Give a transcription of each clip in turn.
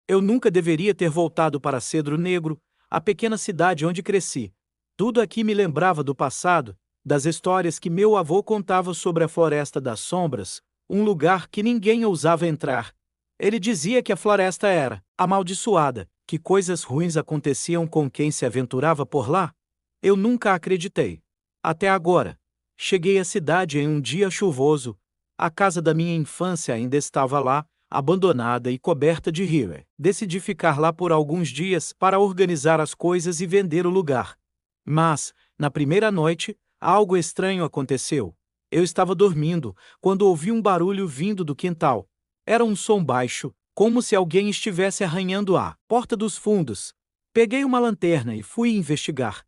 Eu nunca deveria ter voltado para Cedro Negro, a pequena cidade onde cresci. Tudo aqui me lembrava do passado, das histórias que meu avô contava sobre a Floresta das Sombras, um lugar que ninguém ousava entrar. Ele dizia que a floresta era amaldiçoada, que coisas ruins aconteciam com quem se aventurava por lá. Eu nunca acreditei. Até agora. Cheguei à cidade em um dia chuvoso. A casa da minha infância ainda estava lá, abandonada e coberta de rio. Decidi ficar lá por alguns dias para organizar as coisas e vender o lugar. Mas, na primeira noite, algo estranho aconteceu. Eu estava dormindo, quando ouvi um barulho vindo do quintal. Era um som baixo, como se alguém estivesse arranhando a porta dos fundos. Peguei uma lanterna e fui investigar.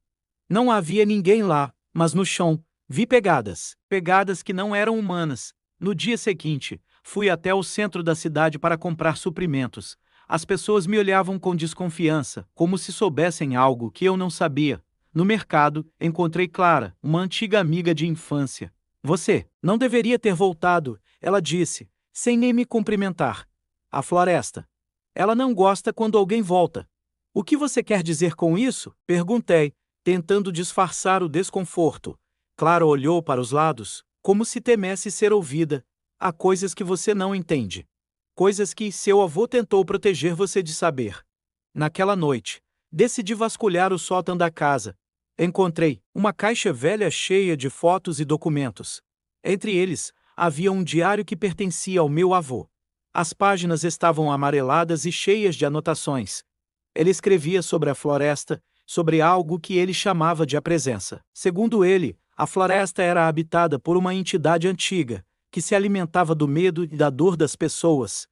Não havia ninguém lá, mas no chão, vi pegadas. Pegadas que não eram humanas. No dia seguinte, fui até o centro da cidade para comprar suprimentos. As pessoas me olhavam com desconfiança, como se soubessem algo que eu não sabia. No mercado, encontrei Clara, uma antiga amiga de infância. Você não deveria ter voltado, ela disse, sem nem me cumprimentar. A floresta. Ela não gosta quando alguém volta. O que você quer dizer com isso? Perguntei, tentando disfarçar o desconforto. Clara olhou para os lados, como se temesse ser ouvida. Há coisas que você não entende. Coisas que seu avô tentou proteger você de saber. Naquela noite, decidi vasculhar o sótão da casa. Encontrei uma caixa velha cheia de fotos e documentos. Entre eles, havia um diário que pertencia ao meu avô. As páginas estavam amareladas e cheias de anotações. Ele escrevia sobre a floresta, sobre algo que ele chamava de a presença. Segundo ele, a floresta era habitada por uma entidade antiga, que se alimentava do medo e da dor das pessoas.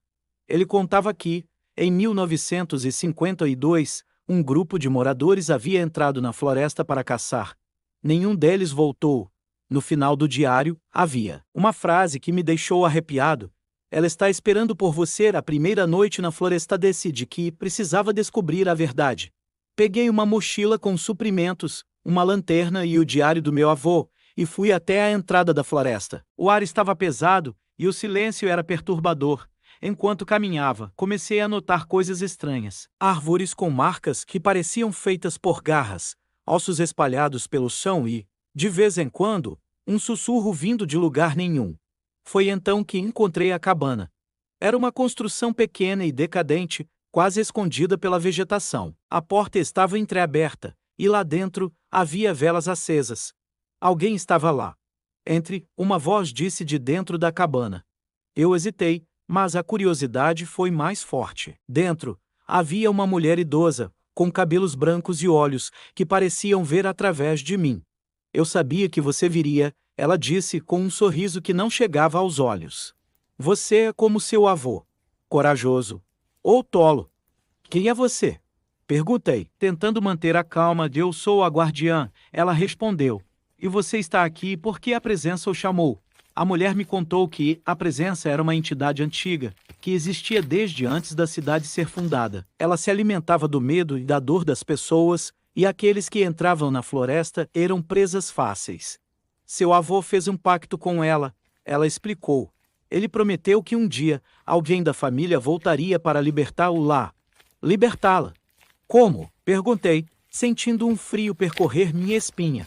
Ele contava que, em 1952, um grupo de moradores havia entrado na floresta para caçar. Nenhum deles voltou. No final do diário, havia uma frase que me deixou arrepiado. Ela está esperando por você a primeira noite na floresta. Decidi que precisava descobrir a verdade. Peguei uma mochila com suprimentos, uma lanterna e o diário do meu avô, e fui até a entrada da floresta. O ar estava pesado e o silêncio era perturbador. Enquanto caminhava, comecei a notar coisas estranhas. Árvores com marcas que pareciam feitas por garras, ossos espalhados pelo chão e, de vez em quando, um sussurro vindo de lugar nenhum. Foi então que encontrei a cabana. Era uma construção pequena e decadente, quase escondida pela vegetação. A porta estava entreaberta, e lá dentro havia velas acesas. Alguém estava lá. Uma voz disse de dentro da cabana. Eu hesitei, mas a curiosidade foi mais forte. Dentro, havia uma mulher idosa, com cabelos brancos e olhos, que pareciam ver através de mim. Eu sabia que você viria, ela disse com um sorriso que não chegava aos olhos. Você é como seu avô. Corajoso. Ou tolo. Quem é você? Perguntei, tentando manter a calma. Eu sou a guardiã, ela respondeu. E você está aqui porque a presença o chamou. A mulher me contou que a presença era uma entidade antiga, que existia desde antes da cidade ser fundada. Ela se alimentava do medo e da dor das pessoas, e aqueles que entravam na floresta eram presas fáceis. Seu avô fez um pacto com ela, ela explicou. Ele prometeu que um dia, alguém da família voltaria para libertá-la. Libertá-la. Como? Perguntei, sentindo um frio percorrer minha espinha.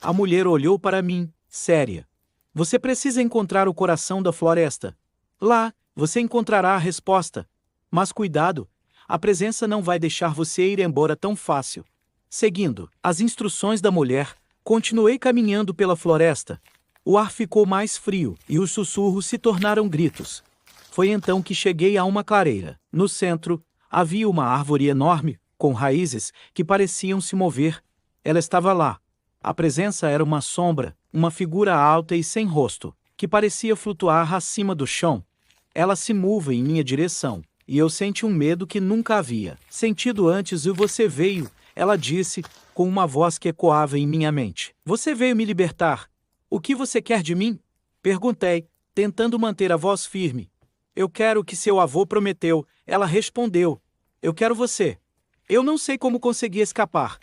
A mulher olhou para mim, séria. Você precisa encontrar o coração da floresta. Lá, você encontrará a resposta. Mas cuidado, a presença não vai deixar você ir embora tão fácil. Seguindo as instruções da mulher, continuei caminhando pela floresta. O ar ficou mais frio e os sussurros se tornaram gritos. Foi então que cheguei a uma clareira. No centro, havia uma árvore enorme, com raízes que pareciam se mover. Ela estava lá. A presença era uma sombra, uma figura alta e sem rosto, que parecia flutuar acima do chão. Ela se movia em minha direção, e eu senti um medo que nunca havia sentido antes. E você veio, ela disse, com uma voz que ecoava em minha mente. Você veio me libertar. O que você quer de mim? Perguntei, tentando manter a voz firme. Eu quero o que seu avô prometeu, ela respondeu. Eu quero você. Eu não sei como consegui escapar.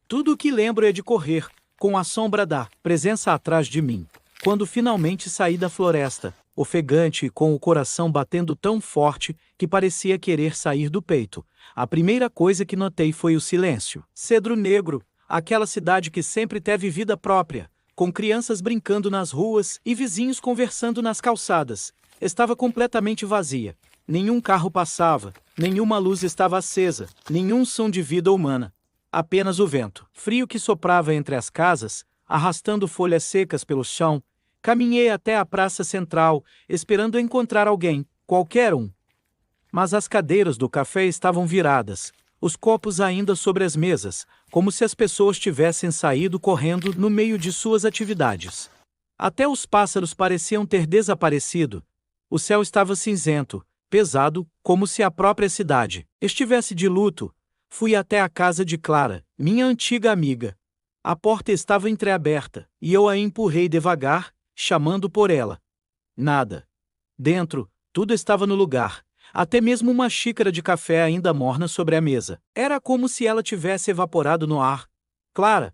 Tudo o que lembro é de correr, com a sombra da presença atrás de mim. Quando finalmente saí da floresta, ofegante e com o coração batendo tão forte que parecia querer sair do peito. A primeira coisa que notei foi o silêncio. Cedro Negro, aquela cidade que sempre teve vida própria, com crianças brincando nas ruas e vizinhos conversando nas calçadas, estava completamente vazia. Nenhum carro passava, nenhuma luz estava acesa, nenhum som de vida humana. Apenas o vento frio que soprava entre as casas, arrastando folhas secas pelo chão. Caminhei até a praça central, esperando encontrar alguém, qualquer um. Mas as cadeiras do café estavam viradas, os copos ainda sobre as mesas, como se as pessoas tivessem saído correndo no meio de suas atividades. Até os pássaros pareciam ter desaparecido. O céu estava cinzento, pesado, como se a própria cidade estivesse de luto. Fui até a casa de Clara, minha antiga amiga. A porta estava entreaberta, e eu a empurrei devagar, chamando por ela. Nada. Dentro, tudo estava no lugar, até mesmo uma xícara de café ainda morna sobre a mesa. Era como se ela tivesse evaporado no ar. Clara!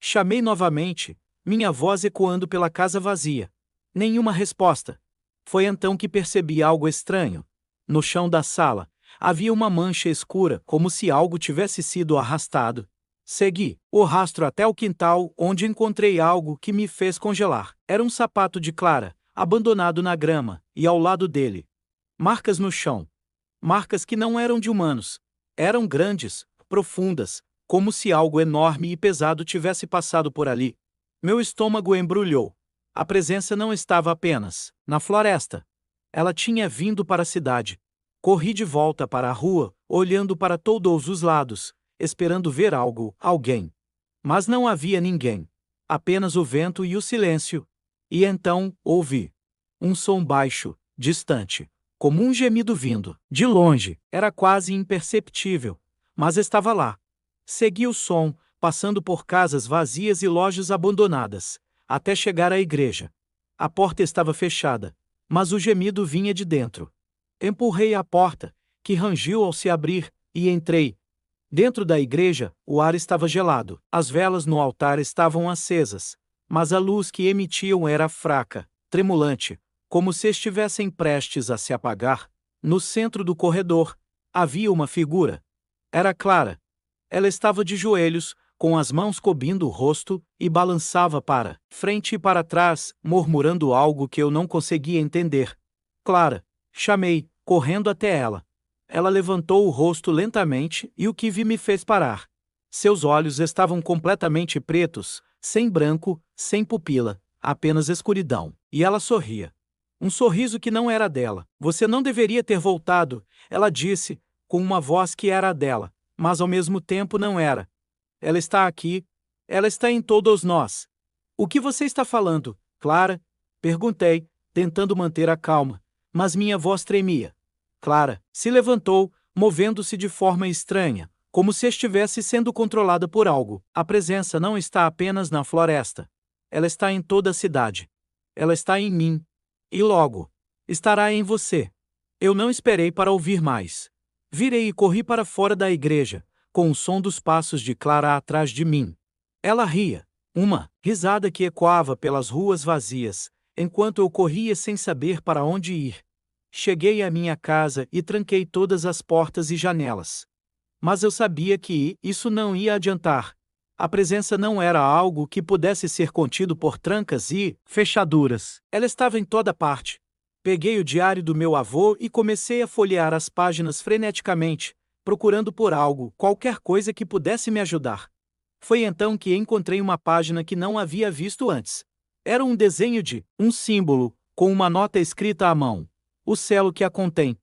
Chamei novamente, minha voz ecoando pela casa vazia. Nenhuma resposta. Foi então que percebi algo estranho. No chão da sala, havia uma mancha escura, como se algo tivesse sido arrastado. Segui o rastro até o quintal, onde encontrei algo que me fez congelar. Era um sapato de Clara, abandonado na grama, e ao lado dele, marcas no chão. Marcas que não eram de humanos. Eram grandes, profundas, como se algo enorme e pesado tivesse passado por ali. Meu estômago embrulhou. A presença não estava apenas na floresta. Ela tinha vindo para a cidade. Corri de volta para a rua, olhando para todos os lados, esperando ver algo, alguém. Mas não havia ninguém. Apenas o vento e o silêncio. E então, ouvi um som baixo, distante, como um gemido vindo de longe. Era quase imperceptível, mas estava lá. Segui o som, passando por casas vazias e lojas abandonadas, até chegar à igreja. A porta estava fechada, mas o gemido vinha de dentro. Empurrei a porta, que rangiu ao se abrir, e entrei. Dentro da igreja, o ar estava gelado. As velas no altar estavam acesas, mas a luz que emitiam era fraca, tremulante, como se estivessem prestes a se apagar. No centro do corredor, havia uma figura. Era Clara. Ela estava de joelhos, com as mãos cobrindo o rosto, e balançava para frente e para trás, murmurando algo que eu não conseguia entender. Clara! Chamei, correndo até ela. Ela levantou o rosto lentamente e o que vi me fez parar. Seus olhos estavam completamente pretos, sem branco, sem pupila, apenas escuridão. E ela sorria. Um sorriso que não era dela. Você não deveria ter voltado, ela disse, com uma voz que era a dela, mas ao mesmo tempo não era. Ela está aqui. Ela está em todos nós. O que você está falando, Clara? Perguntei, tentando manter a calma, mas minha voz tremia. Clara se levantou, movendo-se de forma estranha, como se estivesse sendo controlada por algo. A presença não está apenas na floresta. Ela está em toda a cidade. Ela está em mim. E logo, estará em você. Eu não esperei para ouvir mais. Virei e corri para fora da igreja, com o som dos passos de Clara atrás de mim. Ela ria, uma risada que ecoava pelas ruas vazias, enquanto eu corria sem saber para onde ir. Cheguei à minha casa e tranquei todas as portas e janelas. Mas eu sabia que isso não ia adiantar. A presença não era algo que pudesse ser contido por trancas e fechaduras. Ela estava em toda parte. Peguei o diário do meu avô e comecei a folhear as páginas freneticamente, procurando por algo, qualquer coisa que pudesse me ajudar. Foi então que encontrei uma página que não havia visto antes. Era um desenho de um símbolo, com uma nota escrita à mão. O selo que a contém.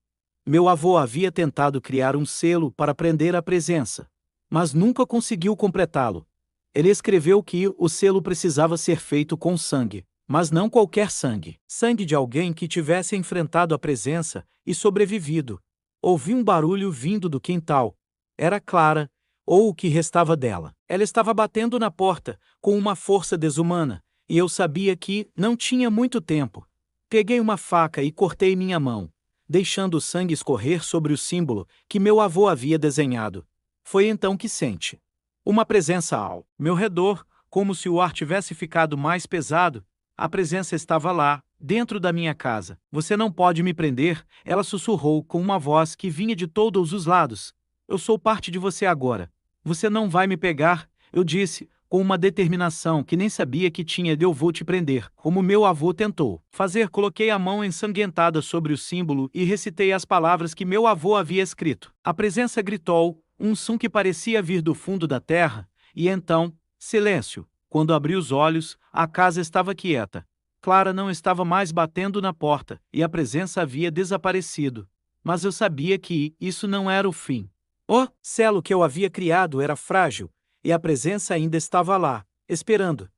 Meu avô havia tentado criar um selo para prender a presença, mas nunca conseguiu completá-lo. Ele escreveu que o selo precisava ser feito com sangue, mas não qualquer sangue. Sangue de alguém que tivesse enfrentado a presença e sobrevivido. Ouvi um barulho vindo do quintal. Era Clara, ou o que restava dela. Ela estava batendo na porta, com uma força desumana, e eu sabia que não tinha muito tempo. Peguei uma faca e cortei minha mão, deixando o sangue escorrer sobre o símbolo que meu avô havia desenhado. Foi então que senti uma presença ao meu redor, como se o ar tivesse ficado mais pesado. A presença estava lá, dentro da minha casa. Você não pode me prender, ela sussurrou com uma voz que vinha de todos os lados. Eu sou parte de você agora. Você não vai me pegar, eu disse, com uma determinação que nem sabia que tinha. Eu vou te prender, como meu avô tentou fazer. Coloquei a mão ensanguentada sobre o símbolo e recitei as palavras que meu avô havia escrito. A presença gritou, um som que parecia vir do fundo da terra, e então, silêncio. Quando abri os olhos, a casa estava quieta. Clara não estava mais batendo na porta, e a presença havia desaparecido. Mas eu sabia que isso não era o fim. O celo que eu havia criado era frágil, e a presença ainda estava lá, esperando.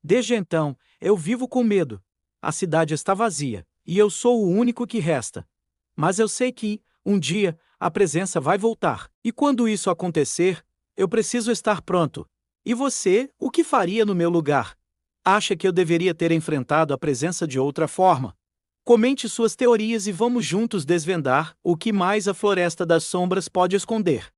Desde então, eu vivo com medo. A cidade está vazia, e eu sou o único que resta. Mas eu sei que, um dia, a presença vai voltar. E quando isso acontecer, eu preciso estar pronto. E você, o que faria no meu lugar? Acha que eu deveria ter enfrentado a presença de outra forma? Comente suas teorias e vamos juntos desvendar o que mais a Floresta das Sombras pode esconder.